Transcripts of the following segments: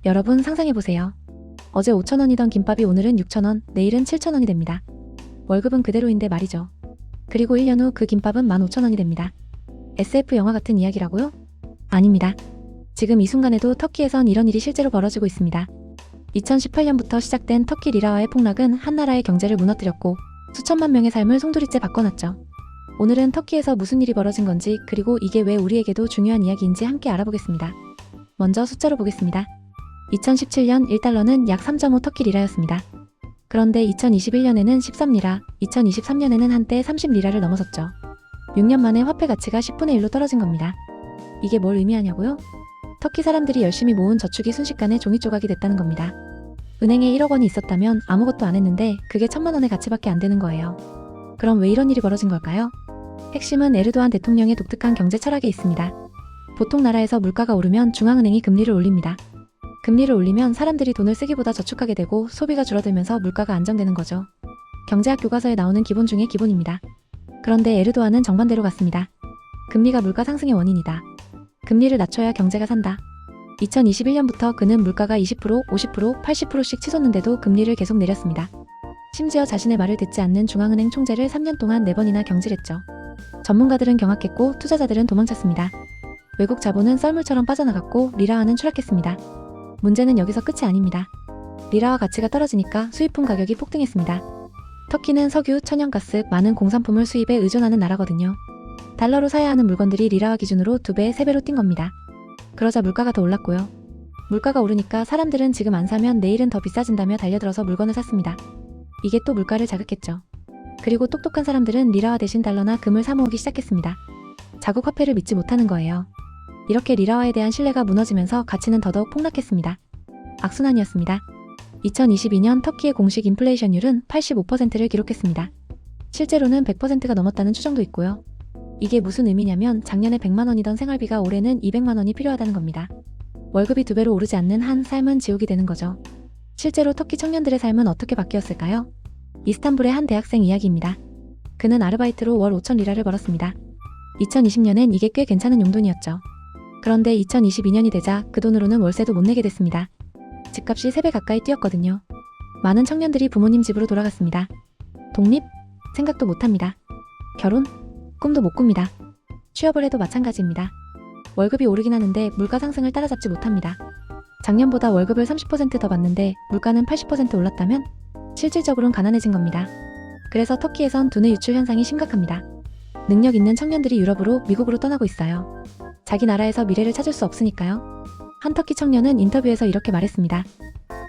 여러분 상상해보세요. 어제 5,000원이던 김밥이 오늘은 6,000원, 내일은 7,000원이 됩니다. 월급은 그대로인데 말이죠. 그리고 1년 후 그 김밥은 15,000원이 됩니다. SF 영화 같은 이야기라고요? 아닙니다. 지금 이 순간에도 터키에선 이런 일이 실제로 벌어지고 있습니다. 2018년부터 시작된 터키 리라화의 폭락은 한 나라의 경제를 무너뜨렸고 수천만 명의 삶을 송두리째 바꿔놨죠. 오늘은 터키에서 무슨 일이 벌어진 건지, 그리고 이게 왜 우리에게도 중요한 이야기인지 함께 알아보겠습니다. 먼저 숫자로 보겠습니다. 2017년 1달러는 약 3.5 터키 리라였습니다. 그런데 2021년에는 13리라, 2023년에는 한때 30리라를 넘어섰죠. 6년 만에 화폐 가치가 10분의 1로 떨어진 겁니다. 이게 뭘 의미하냐고요? 터키 사람들이 열심히 모은 저축이 순식간에 종이 조각이 됐다는 겁니다. 은행에 1억 원이 있었다면 아무것도 안 했는데 그게 1,000만 원의 가치밖에 안 되는 거예요. 그럼 왜 이런 일이 벌어진 걸까요? 핵심은 에르도안 대통령의 독특한 경제 철학에 있습니다. 보통 나라에서 물가가 오르면 중앙은행이 금리를 올립니다. 금리를 올리면 사람들이 돈을 쓰기보다 저축하게 되고 소비가 줄어들면서 물가가 안정되는 거죠. 경제학 교과서에 나오는 기본 중에 기본입니다. 그런데 에르도안은 정반대로 갔습니다. 금리가 물가 상승의 원인이다. 금리를 낮춰야 경제가 산다. 2021년부터 그는 물가가 20%, 50%, 80%씩 치솟는데도 금리를 계속 내렸습니다. 심지어 자신의 말을 듣지 않는 중앙은행 총재를 3년 동안 4번이나 경질했죠. 전문가들은 경악했고 투자자들은 도망쳤습니다. 외국 자본은 썰물처럼 빠져나갔고 리라화는 추락했습니다. 문제는 여기서 끝이 아닙니다. 리라화 가치가 떨어지니까 수입품 가격이 폭등했습니다. 터키는 석유, 천연가스, 많은 공산품을 수입에 의존하는 나라거든요. 달러로 사야 하는 물건들이 리라화 기준으로 2배, 3배로 뛴 겁니다. 그러자 물가가 더 올랐고요. 물가가 오르니까 사람들은 지금 안 사면 내일은 더 비싸진다며 달려들어서 물건을 샀습니다. 이게 또 물가를 자극했죠. 그리고 똑똑한 사람들은 리라화 대신 달러나 금을 사 모으기 시작했습니다. 자국 화폐를 믿지 못하는 거예요. 이렇게 리라화에 대한 신뢰가 무너지면서 가치는 더더욱 폭락했습니다. 악순환이었습니다. 2022년 터키의 공식 인플레이션율은 85%를 기록했습니다. 실제로는 100%가 넘었다는 추정도 있고요. 이게 무슨 의미냐면 작년에 100만 원이던 생활비가 올해는 200만 원이 필요하다는 겁니다. 월급이 2배로 오르지 않는 한 삶은 지옥이 되는 거죠. 실제로 터키 청년들의 삶은 어떻게 바뀌었을까요? 이스탄불의 한 대학생 이야기입니다. 그는 아르바이트로 월 5,000리라를 벌었습니다. 2020년엔 이게 꽤 괜찮은 용돈이었죠. 그런데 2022년이 되자 그 돈으로는 월세도 못 내게 됐습니다. 집값이 3배 가까이 뛰었거든요. 많은 청년들이 부모님 집으로 돌아갔습니다. 독립? 생각도 못합니다. 결혼? 꿈도 못 꿉니다. 취업을 해도 마찬가지입니다. 월급이 오르긴 하는데 물가 상승을 따라잡지 못합니다. 작년보다 월급을 30% 더 받는데 물가는 80% 올랐다면 실질적으로는 가난해진 겁니다. 그래서 터키에선 두뇌 유출 현상이 심각합니다. 능력 있는 청년들이 유럽으로, 미국으로 떠나고 있어요. 자기 나라에서 미래를 찾을 수 없으니까요. 한 터키 청년은 인터뷰에서 이렇게 말했습니다.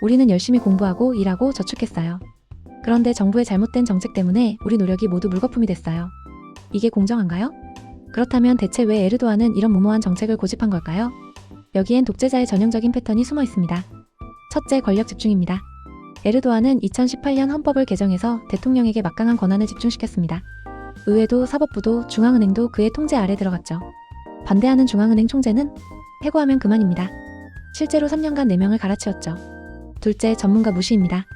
우리는 열심히 공부하고 일하고 저축했어요. 그런데 정부의 잘못된 정책 때문에 우리 노력이 모두 물거품이 됐어요. 이게 공정한가요? 그렇다면 대체 왜 에르도안은 이런 무모한 정책을 고집한 걸까요? 여기엔 독재자의 전형적인 패턴이 숨어 있습니다. 첫째, 권력 집중입니다. 에르도안은 2018년 헌법을 개정해서 대통령에게 막강한 권한을 집중시켰습니다. 의회도, 사법부도, 중앙은행도 그의 통제 아래 들어갔죠. 반대하는 중앙은행 총재는 해고하면 그만입니다. 실제로 3년간 4명을 갈아치웠죠. 둘째, 전문가 무시입니다.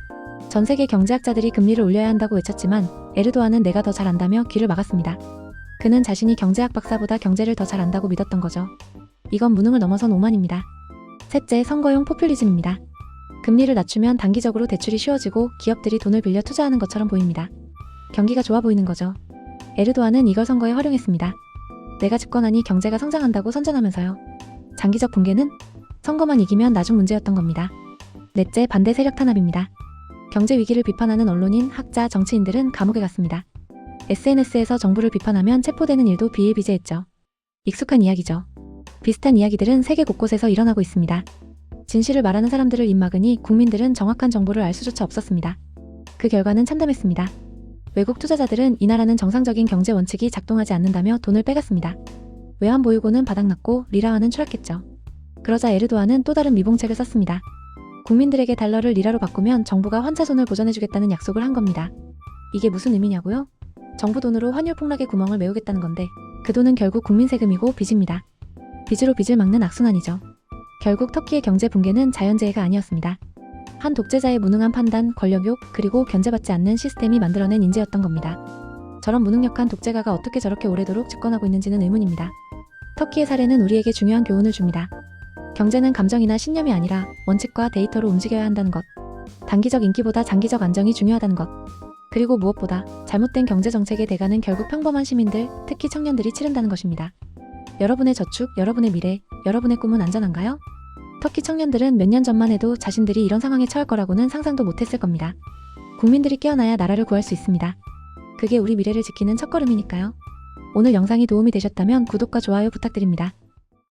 전 세계 경제학자들이 금리를 올려야 한다고 외쳤지만 에르도안은 내가 더 잘 안다며 귀를 막았습니다. 그는 자신이 경제학 박사보다 경제를 더 잘 안다고 믿었던 거죠. 이건 무능을 넘어선 오만입니다. 셋째, 선거용 포퓰리즘입니다. 금리를 낮추면 단기적으로 대출이 쉬워지고 기업들이 돈을 빌려 투자하는 것처럼 보입니다. 경기가 좋아 보이는 거죠. 에르도안은 이걸 선거에 활용했습니다. 내가 집권하니 경제가 성장한다고 선전하면서요. 장기적 붕괴는 선거만 이기면 나중 문제였던 겁니다. 넷째, 반대 세력 탄압입니다. 경제 위기를 비판하는 언론인, 학자, 정치인들은 감옥에 갔습니다. SNS에서 정부를 비판하면 체포되는 일도 비일비재했죠. 익숙한 이야기죠. 비슷한 이야기들은 세계 곳곳에서 일어나고 있습니다. 진실을 말하는 사람들을 입막으니 국민들은 정확한 정보를 알 수조차 없었습니다. 그 결과는 참담했습니다. 외국 투자자들은 이 나라는 정상적인 경제 원칙이 작동하지 않는다며 돈을 빼갔습니다. 외환 보유고는 바닥났고 리라화는 추락했죠. 그러자 에르도안은 또 다른 미봉책을 썼습니다. 국민들에게 달러를 리라로 바꾸면 정부가 환차손을 보전해주겠다는 약속을 한 겁니다. 이게 무슨 의미냐고요? 정부 돈으로 환율 폭락의 구멍을 메우겠다는 건데 그 돈은 결국 국민 세금이고 빚입니다. 빚으로 빚을 막는 악순환이죠. 결국 터키의 경제 붕괴는 자연재해가 아니었습니다. 한 독재자의 무능한 판단, 권력욕, 그리고 견제받지 않는 시스템이 만들어낸 인재였던 겁니다. 저런 무능력한 독재가가 어떻게 저렇게 오래도록 집권하고 있는지는 의문입니다. 터키의 사례는 우리에게 중요한 교훈을 줍니다. 경제는 감정이나 신념이 아니라 원칙과 데이터로 움직여야 한다는 것. 단기적 인기보다 장기적 안정이 중요하다는 것. 그리고 무엇보다 잘못된 경제정책의 대가는 결국 평범한 시민들, 특히 청년들이 치른다는 것입니다. 여러분의 저축, 여러분의 미래, 여러분의 꿈은 안전한가요? 터키 청년들은 몇 년 전만 해도 자신들이 이런 상황에 처할 거라고는 상상도 못했을 겁니다. 국민들이 깨어나야 나라를 구할 수 있습니다. 그게 우리 미래를 지키는 첫걸음이니까요. 오늘 영상이 도움이 되셨다면 구독과 좋아요 부탁드립니다.